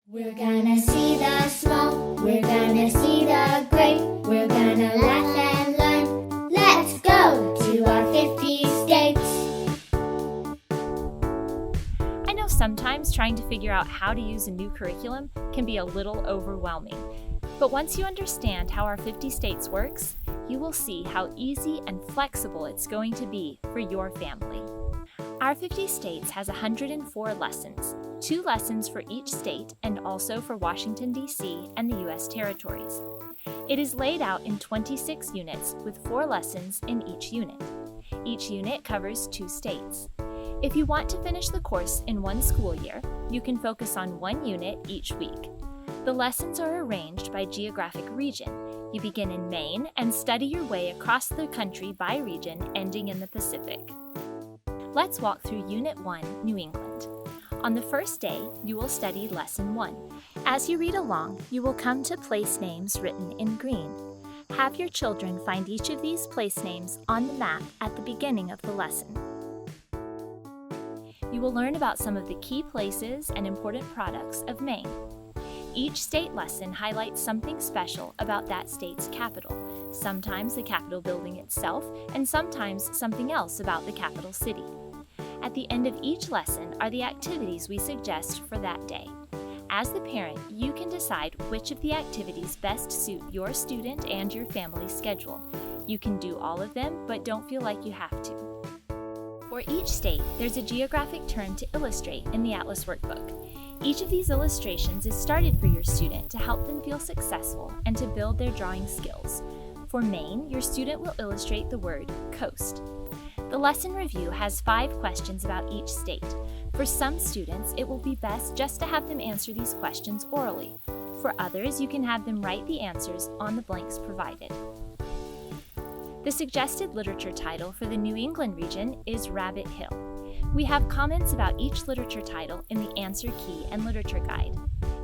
We're gonna see the small, we're gonna see the great, we're gonna laugh and learn. Let's go to our 50 states. I know sometimes trying to figure out how to use a new curriculum can be a little overwhelming. But once you understand how our 50 states works, you will see how easy and flexible it's going to be for your family. Our 50 states has 104 lessons, 2 lessons for each state and also for Washington, D.C. and the U.S. territories. It is laid out in 26 units with 4 lessons in each unit. Each unit covers 2 states. If you want to finish the course in one school year, you can focus on 1 unit each week. The lessons are arranged by geographic region. You begin in Maine and study your way across the country by region, ending in the Pacific. Let's walk through Unit 1, New England. On the first day, you will study Lesson 1. As you read along, you will come to place names written in green. Have your children find each of these place names on the map at the beginning of the lesson. You will learn about some of the key places and important products of Maine. Each state lesson highlights something special about that state's capital, sometimes the Capitol building itself, and sometimes something else about the capital city. At the end of each lesson are the activities we suggest for that day. As the parent, you can decide which of the activities best suit your student and your family's schedule. You can do all of them, but don't feel like you have to. For each state, there's a geographic term to illustrate in the Atlas Workbook. Each of these illustrations is started for your student to help them feel successful and to build their drawing skills. For Maine, your student will illustrate the word coast. The lesson review has 5 questions about each state. For some students, it will be best just to have them answer these questions orally. For others, you can have them write the answers on the blanks provided. The suggested literature title for the New England region is Rabbit Hill. We have comments about each literature title in the answer key and literature guide.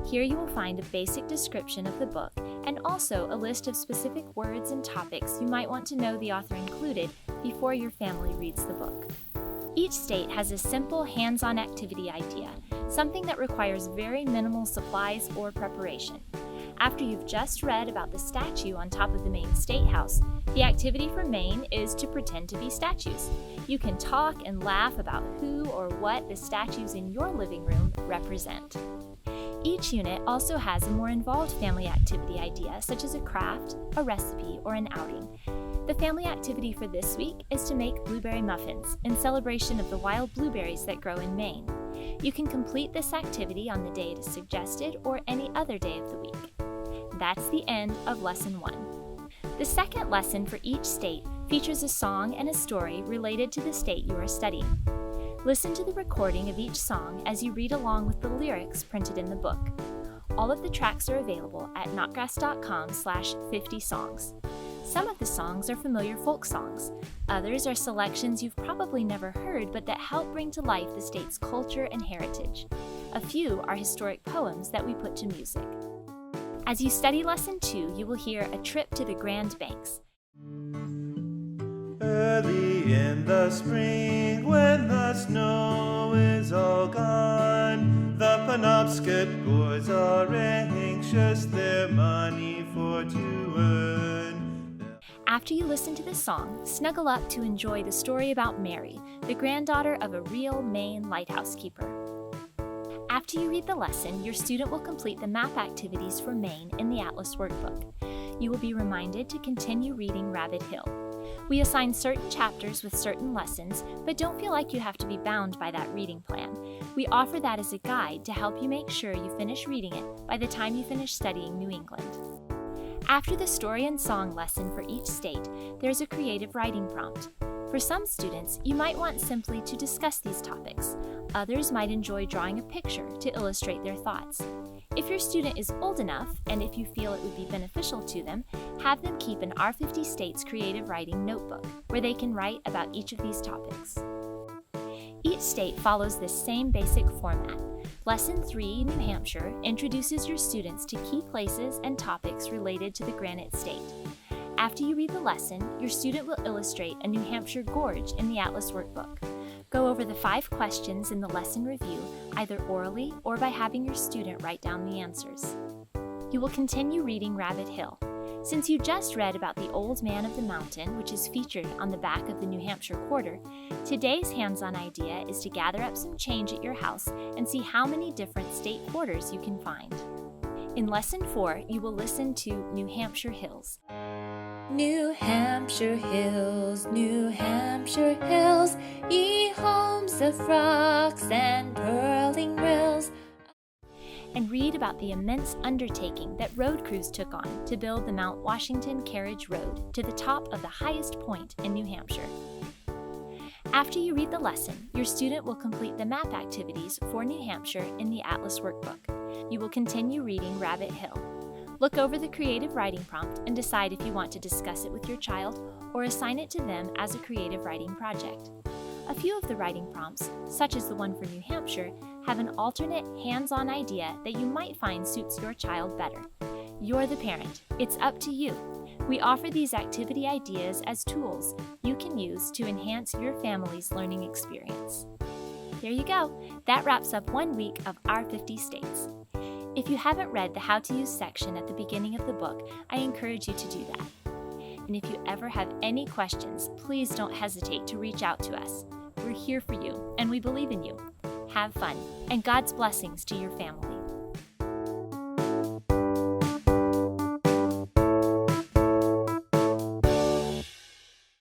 Here you will find a basic description of the book and also a list of specific words and topics you might want to know the author included before your family reads the book. Each state has a simple hands-on activity idea, something that requires very minimal supplies or preparation. After you've just read about the statue on top of the Maine State House, the activity for Maine is to pretend to be statues. You can talk and laugh about who or what the statues in your living room represent. Each unit also has a more involved family activity idea, such as a craft, a recipe, or an outing. The family activity for this week is to make blueberry muffins in celebration of the wild blueberries that grow in Maine. You can complete this activity on the day it is suggested or any other day of the week. That's the end of Lesson 1. The second lesson for each state features a song and a story related to the state you are studying. Listen to the recording of each song as you read along with the lyrics printed in the book. All of the tracks are available at notgrass.com/50songs. Some of the songs are familiar folk songs. Others are selections you've probably never heard but that help bring to life the state's culture and heritage. A few are historic poems that we put to music. As you study Lesson 2, you will hear A Trip to the Grand Banks. Early in the spring, when the snow is all gone, the Penobscot boys are anxious their money for to earn. After you listen to the song, snuggle up to enjoy the story about Mary, the granddaughter of a real Maine lighthouse keeper. After you read the lesson, your student will complete the map activities for Maine in the Atlas Workbook. You will be reminded to continue reading Rabbit Hill. We assign certain chapters with certain lessons, but don't feel like you have to be bound by that reading plan. We offer that as a guide to help you make sure you finish reading it by the time you finish studying New England. After the story and song lesson for each state, there's a creative writing prompt. For some students, you might want simply to discuss these topics. Others might enjoy drawing a picture to illustrate their thoughts. If your student is old enough, and if you feel it would be beneficial to them, have them keep an R50 States creative writing notebook where they can write about each of these topics. Each state follows this same basic format. Lesson 3, New Hampshire, introduces your students to key places and topics related to the Granite State. After you read the lesson, your student will illustrate a New Hampshire gorge in the Atlas Workbook. Go over the 5 questions in the lesson review either orally or by having your student write down the answers. You will continue reading Rabbit Hill. Since you just read about the Old Man of the Mountain, which is featured on the back of the New Hampshire Quarter, today's hands-on idea is to gather up some change at your house and see how many different state quarters you can find. In Lesson 4, you will listen to New Hampshire Hills. New Hampshire hills, New Hampshire hills, ye homes of rocks and purling rills. And read about the immense undertaking that road crews took on to build the Mount Washington Carriage Road to the top of the highest point in New Hampshire. After you read the lesson, your student will complete the map activities for New Hampshire in the Atlas Workbook. You will continue reading Rabbit Hill. Look over the creative writing prompt and decide if you want to discuss it with your child or assign it to them as a creative writing project. A few of the writing prompts, such as the one for New Hampshire, have an alternate hands-on idea that you might find suits your child better. You're the parent. It's up to you. We offer these activity ideas as tools you can use to enhance your family's learning experience. There you go. That wraps up 1 week of Our 50 States. If you haven't read the How to Use section at the beginning of the book, I encourage you to do that. And if you ever have any questions, please don't hesitate to reach out to us. We're here for you, and we believe in you. Have fun, and God's blessings to your family.